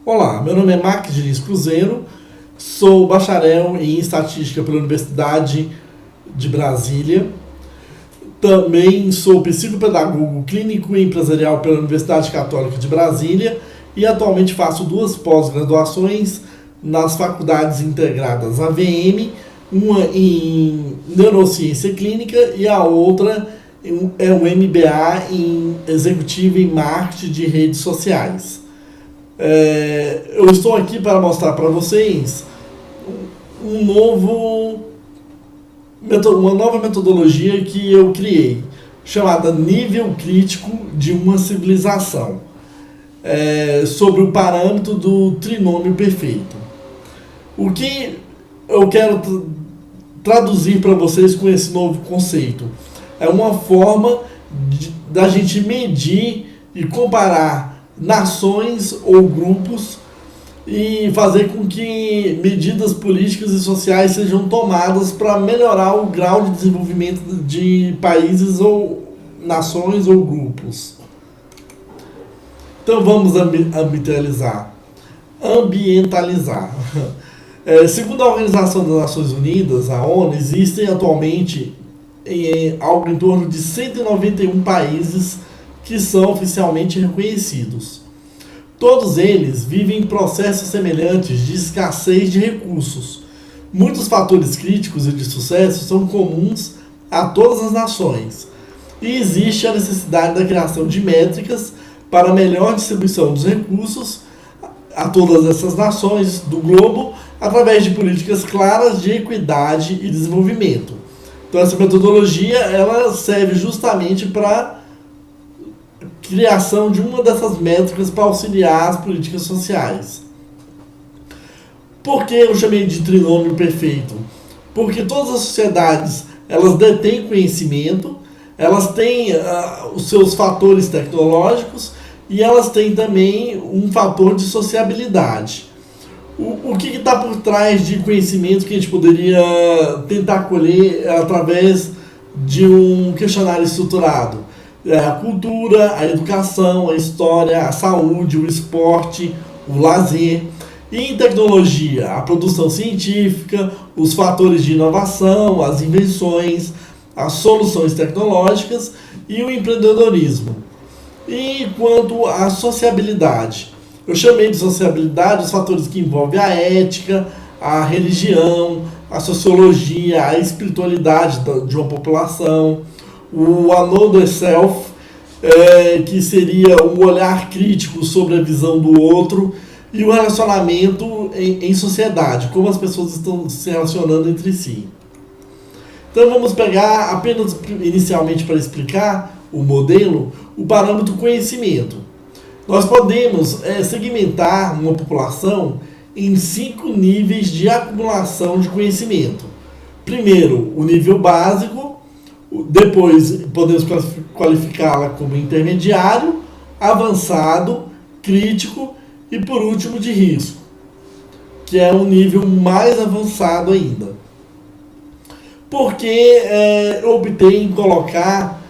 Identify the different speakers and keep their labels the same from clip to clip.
Speaker 1: Olá, meu nome é Marques Diniz Cruzeiro, sou bacharel em Estatística pela Universidade de Brasília. Também sou psicopedagogo clínico e empresarial pela Universidade Católica de Brasília e atualmente faço 2 pós-graduações nas faculdades integradas AVM, uma em Neurociência Clínica e a outra é um MBA em Executivo em Marketing de Redes Sociais. Eu estou aqui para mostrar para vocês uma nova metodologia que eu criei, chamada Nível Crítico de uma Civilização, sobre o parâmetro do trinômio perfeito. O que eu quero traduzir para vocês com esse novo conceito é uma forma da gente medir e comparar nações ou grupos e fazer com que medidas políticas e sociais sejam tomadas para melhorar o grau de desenvolvimento de países ou nações ou grupos. Então vamos ambientalizar. Segundo a Organização das Nações Unidas, a ONU, existem atualmente algo em torno de 191 países que são oficialmente reconhecidos. Todos eles vivem em processos semelhantes de escassez de recursos. Muitos fatores críticos e de sucesso são comuns a todas as nações, e existe a necessidade da criação de métricas para a melhor distribuição dos recursos a todas essas nações do globo através de políticas claras de equidade e desenvolvimento. Então essa metodologia ela serve justamente para criação de uma dessas métricas para auxiliar as políticas sociais. Por que eu chamei de trinômio perfeito? Porque todas as sociedades elas detêm conhecimento, elas têm os seus fatores tecnológicos e elas têm também um fator de sociabilidade. O que está por trás de conhecimento que a gente poderia tentar colher através de um questionário estruturado? A cultura, a educação, a história, a saúde, o esporte, o lazer. E em tecnologia, a produção científica, os fatores de inovação, as invenções, as soluções tecnológicas e o empreendedorismo. E quanto à sociabilidade, eu chamei de sociabilidade os fatores que envolvem a ética, a religião, a sociologia, a espiritualidade de uma população, o Another Self, que seria um olhar crítico sobre a visão do outro, e o relacionamento em sociedade, como as pessoas estão se relacionando entre si. Então vamos pegar apenas inicialmente para explicar o modelo, o parâmetro conhecimento. Nós podemos segmentar uma população em 5 níveis de acumulação de conhecimento. Primeiro, o nível básico, depois podemos qualificá-la como intermediário, avançado, crítico e por último de risco, que é um nível mais avançado ainda. Porque eu optei em colocar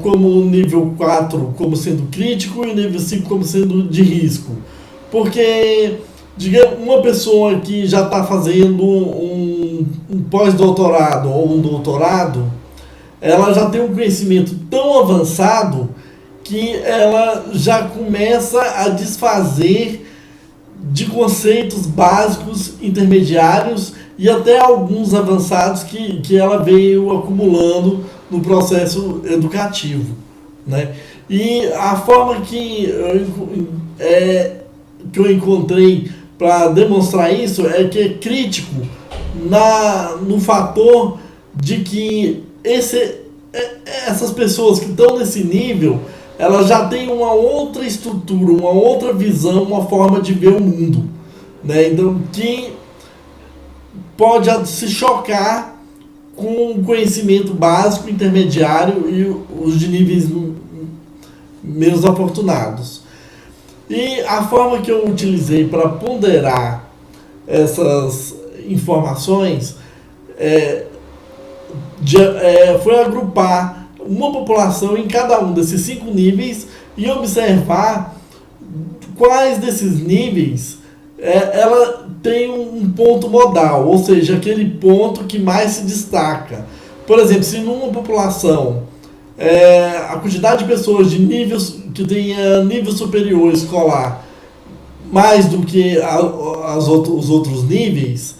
Speaker 1: como nível 4 como sendo crítico e nível 5 como sendo de risco. Porque, digamos, uma pessoa que já está fazendo um pós-doutorado ou um doutorado, ela já tem um conhecimento tão avançado que ela já começa a desfazer de conceitos básicos, intermediários e até alguns avançados que ela veio acumulando no processo educativo, né? E a forma que eu encontrei para demonstrar isso é que é crítico no fator de que essas pessoas que estão nesse nível, elas já têm uma outra estrutura, uma outra visão, uma forma de ver o mundo, né? Então, que pode se chocar com o conhecimento básico, intermediário e os de níveis menos afortunados. E a forma que eu utilizei para ponderar essas informações foi agrupar uma população em cada um desses 5 níveis e observar quais desses níveis ela tem um ponto modal, ou seja, aquele ponto que mais se destaca. Por exemplo, se numa população a quantidade de pessoas de níveis que tenha nível superior escolar mais do que os outros níveis,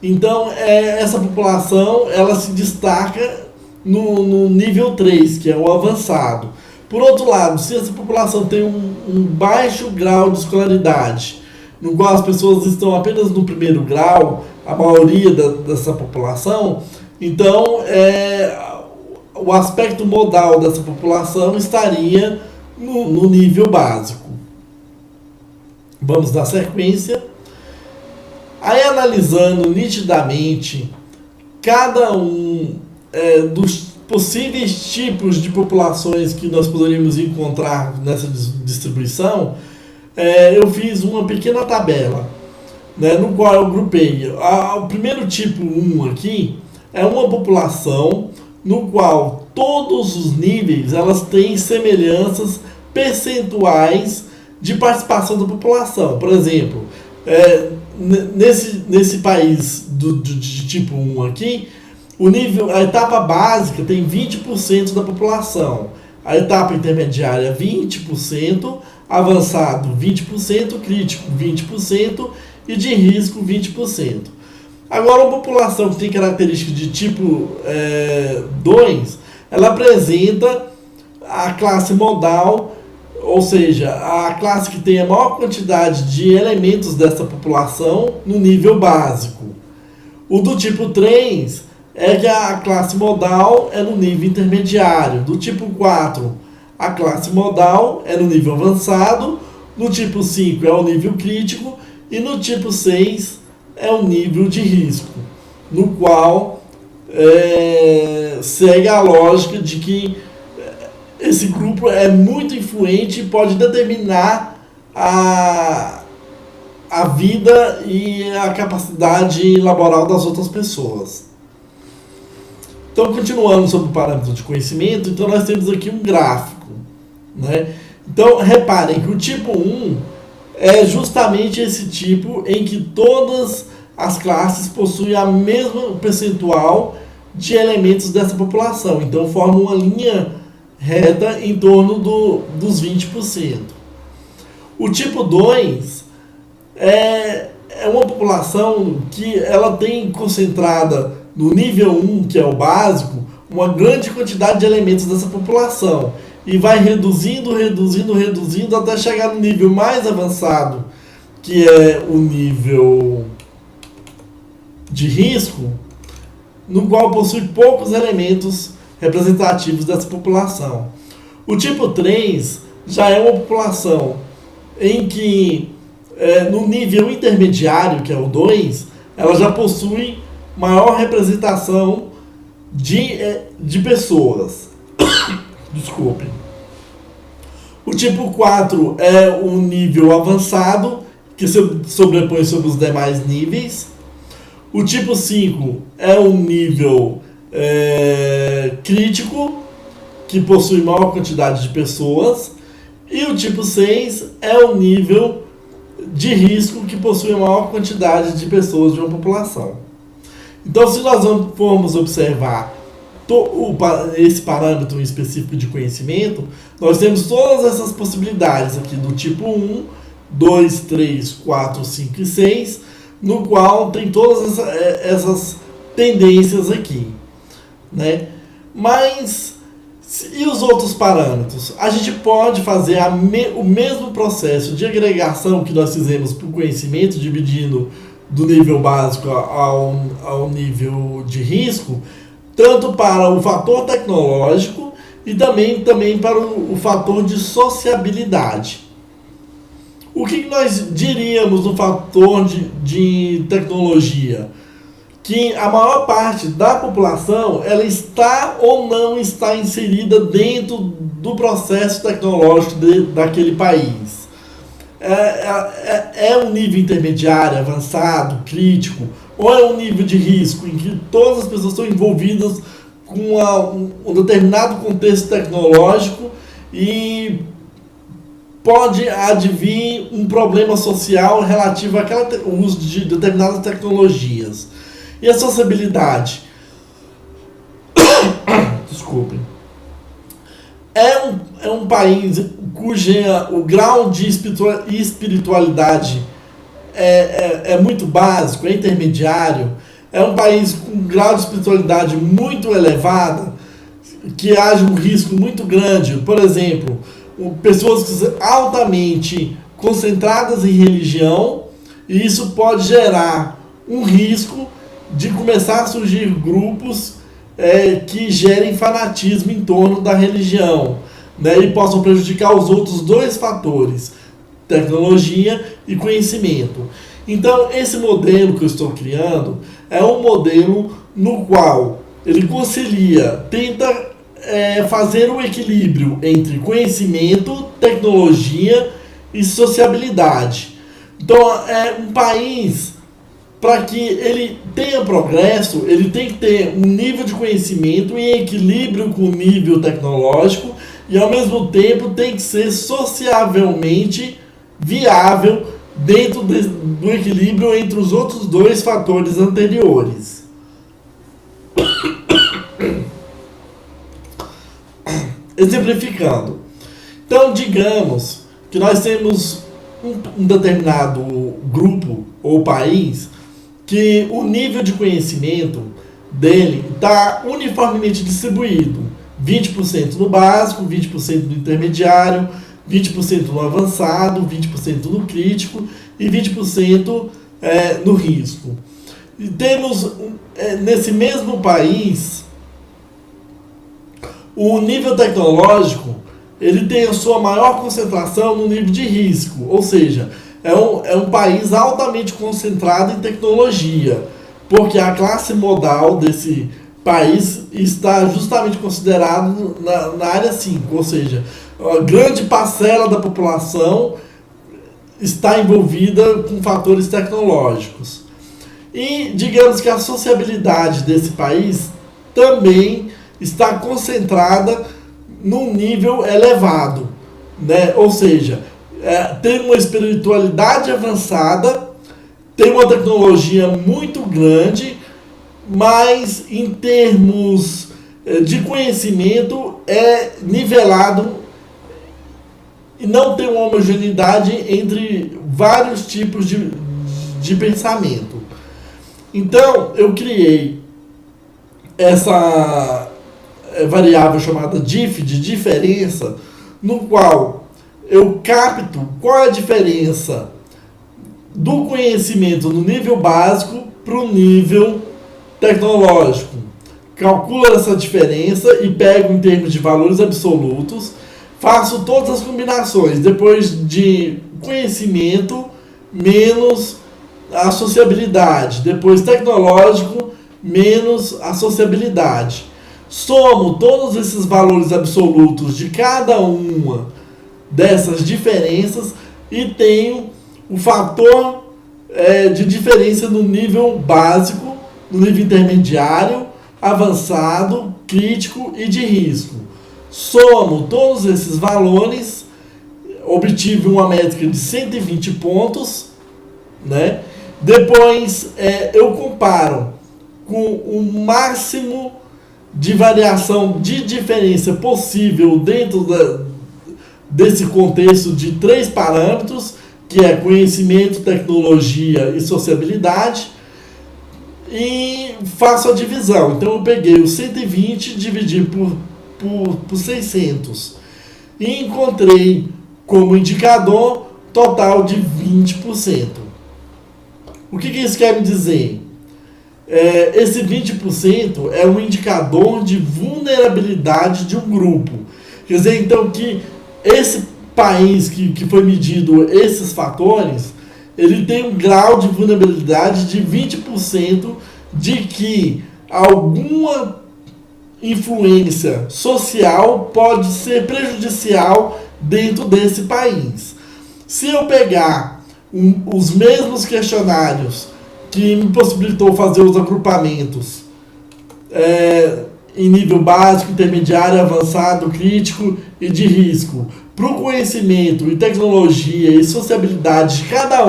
Speaker 1: então essa população ela se destaca no nível 3, que é o avançado. Por outro lado, se essa população tem um baixo grau de escolaridade, no qual as pessoas estão apenas no primeiro grau, a maioria dessa população, então o aspecto modal dessa população estaria no nível básico. Vamos dar sequência. Aí, analisando nitidamente cada um dos possíveis tipos de populações que nós poderíamos encontrar nessa distribuição, eu fiz uma pequena tabela, né, no qual eu grupei. O primeiro tipo 1 aqui é uma população no qual todos os níveis elas têm semelhanças percentuais de participação da população. Por exemplo, nesse país de tipo 1 aqui, a etapa básica tem 20% da população, a etapa intermediária 20%, avançado 20%, crítico 20% e de risco 20%. Agora, uma população que tem características de tipo 2, ela apresenta a classe modal, ou seja, a classe que tem a maior quantidade de elementos dessa população no nível básico. O do tipo 3 é que a classe modal é no nível intermediário. Do tipo 4, a classe modal é no nível avançado. No tipo 5 é o nível crítico. E no tipo 6 é o nível de risco, no qual segue a lógica de que esse grupo é muito influente e pode determinar a vida e a capacidade laboral das outras pessoas. Então, continuando sobre o parâmetro de conhecimento, então nós temos aqui um gráfico, né? Então, reparem que o tipo 1 é justamente esse tipo em que todas as classes possuem a mesma percentual de elementos dessa população. Então, forma uma linha reta em torno dos 20%. O tipo 2 é uma população que ela tem concentrada no nível 1, que é o básico, uma grande quantidade de elementos dessa população. E vai reduzindo até chegar no nível mais avançado, que é o nível de risco, no qual possui poucos elementos representativos dessa população. O tipo 3 já é uma população em que, no nível intermediário, que é o 2, ela já possui maior representação de pessoas. Desculpem. O tipo 4 é um nível avançado, que se sobrepõe sobre os demais níveis. O tipo 5 é um nível crítico, que possui maior quantidade de pessoas. E o tipo 6 é o nível de risco, que possui a maior quantidade de pessoas de uma população. Então, se nós formos observar esse parâmetro específico de conhecimento, nós temos todas essas possibilidades aqui do tipo 1, 2, 3, 4, 5 e 6, no qual tem todas essas tendências aqui, né? Mas, e os outros parâmetros? A gente pode fazer o mesmo processo de agregação que nós fizemos para o conhecimento, dividindo do nível básico ao nível de risco, tanto para o fator tecnológico e também para o fator de sociabilidade. O que nós diríamos no fator de tecnologia? Que a maior parte da população ela está ou não está inserida dentro do processo tecnológico daquele país. É um nível intermediário, avançado, crítico, ou é um nível de risco em que todas as pessoas estão envolvidas com um determinado contexto tecnológico e pode advir um problema social relativo ao uso de determinadas tecnologias. E a sociabilidade? Desculpem. É um país cujo o grau de espiritualidade é muito básico, é intermediário. É um país com um grau de espiritualidade muito elevado, que haja um risco muito grande. Por exemplo, pessoas altamente concentradas em religião, e isso pode gerar um risco de começar a surgir grupos que gerem fanatismo em torno da religião, né, e possam prejudicar os outros dois fatores, tecnologia e conhecimento. Então, esse modelo que eu estou criando é um modelo no qual ele tenta fazer um equilíbrio entre conhecimento, tecnologia e sociabilidade. Então, é um país, para que ele tenha progresso, ele tem que ter um nível de conhecimento em equilíbrio com o nível tecnológico e, ao mesmo tempo, tem que ser sociavelmente viável dentro do equilíbrio entre os outros dois fatores anteriores. Exemplificando. Então, digamos que nós temos um determinado grupo ou país que o nível de conhecimento dele está uniformemente distribuído. 20% no básico, 20% no intermediário, 20% no avançado, 20% no crítico e 20% no risco. E temos, nesse mesmo país, o nível tecnológico, ele tem a sua maior concentração no nível de risco, ou seja, é um país altamente concentrado em tecnologia, porque a classe modal desse país está justamente considerado na área 5, ou seja, a grande parcela da população está envolvida com fatores tecnológicos. E digamos que a sociabilidade desse país também está concentrada num nível elevado, né? Ou seja, tem uma espiritualidade avançada, tem uma tecnologia muito grande, mas em termos de conhecimento é nivelado e não tem uma homogeneidade entre vários tipos de pensamento. Então, eu criei essa variável chamada diff, de diferença, no qual eu capto qual é a diferença do conhecimento no nível básico para o nível tecnológico. Calculo essa diferença e pego em termos de valores absolutos, faço todas as combinações, depois de conhecimento menos a sociabilidade, depois tecnológico menos a sociabilidade. Somo todos esses valores absolutos de cada uma dessas diferenças e tenho o fator de diferença no nível básico, no nível intermediário, avançado, crítico e de risco. Somo todos esses valores, obtive uma métrica de 120 pontos, né? Depois eu comparo com o máximo de variação de diferença possível dentro desse contexto de 3 parâmetros, que é conhecimento, tecnologia e sociabilidade, e faço a divisão. Então eu peguei os 120 e dividi por 600 e encontrei como indicador total de 20%. O que isso quer me dizer? Esse 20% é um indicador de vulnerabilidade de um grupo. Quer dizer, então, que esse país que foi medido esses fatores, ele tem um grau de vulnerabilidade de 20% de que alguma influência social pode ser prejudicial dentro desse país. Se eu pegar os mesmos questionários que me possibilitou fazer os agrupamentos em nível básico, intermediário, avançado, crítico e de risco. Para o conhecimento e tecnologia e sociabilidade de cada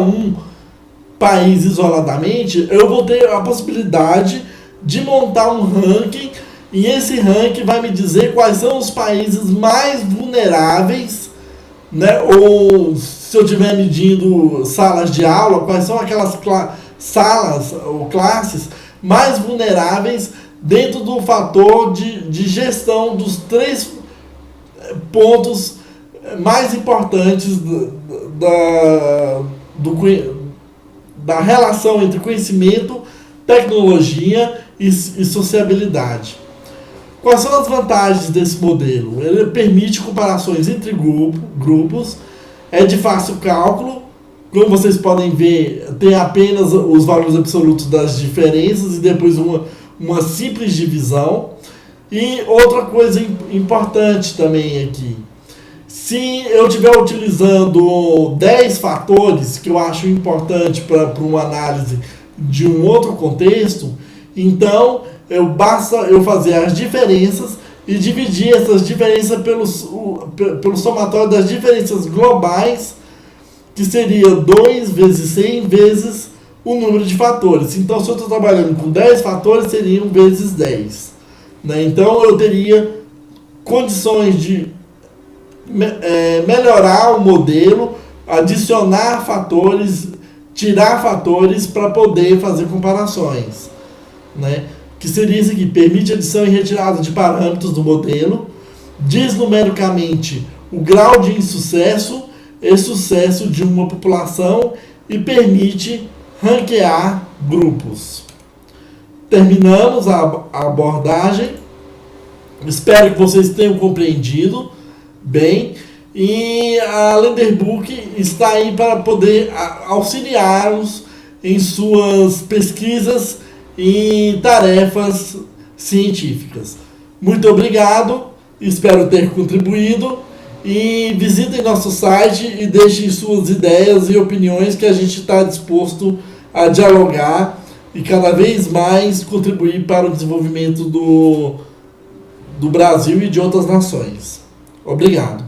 Speaker 1: país isoladamente, eu vou ter a possibilidade de montar um ranking, e esse ranking vai me dizer quais são os países mais vulneráveis, né? Ou se eu estiver medindo salas de aula, quais são aquelas salas ou classes mais vulneráveis dentro do fator de gestão dos 3 pontos mais importantes da relação entre conhecimento, tecnologia e sociabilidade. Quais são as vantagens desse modelo? Ele permite comparações entre grupos, é de fácil cálculo, como vocês podem ver, tem apenas os valores absolutos das diferenças e depois uma simples divisão. E outra coisa importante também aqui, se eu estiver utilizando 10 fatores, que eu acho importante para uma análise de um outro contexto, então basta eu fazer as diferenças e dividir essas diferenças pelo somatório das diferenças globais, que seria 2 vezes 100 vezes o número de fatores. Então, se eu estou trabalhando com 10 fatores, seriam vezes 10. Né? Então, eu teria condições de melhorar o modelo, adicionar fatores, tirar fatores para poder fazer comparações. Né? Que seria isso aqui: permite adição e retirada de parâmetros do modelo, diz numericamente o grau de insucesso e sucesso de uma população e permite ranquear grupos. Terminamos a abordagem. Espero que vocês tenham compreendido bem. E a Lenderbook está aí para poder auxiliá-los em suas pesquisas e tarefas científicas. Muito obrigado, espero ter contribuído. E visitem nosso site e deixem suas ideias e opiniões, que a gente está disposto a dialogar e cada vez mais contribuir para o desenvolvimento do Brasil e de outras nações. Obrigado.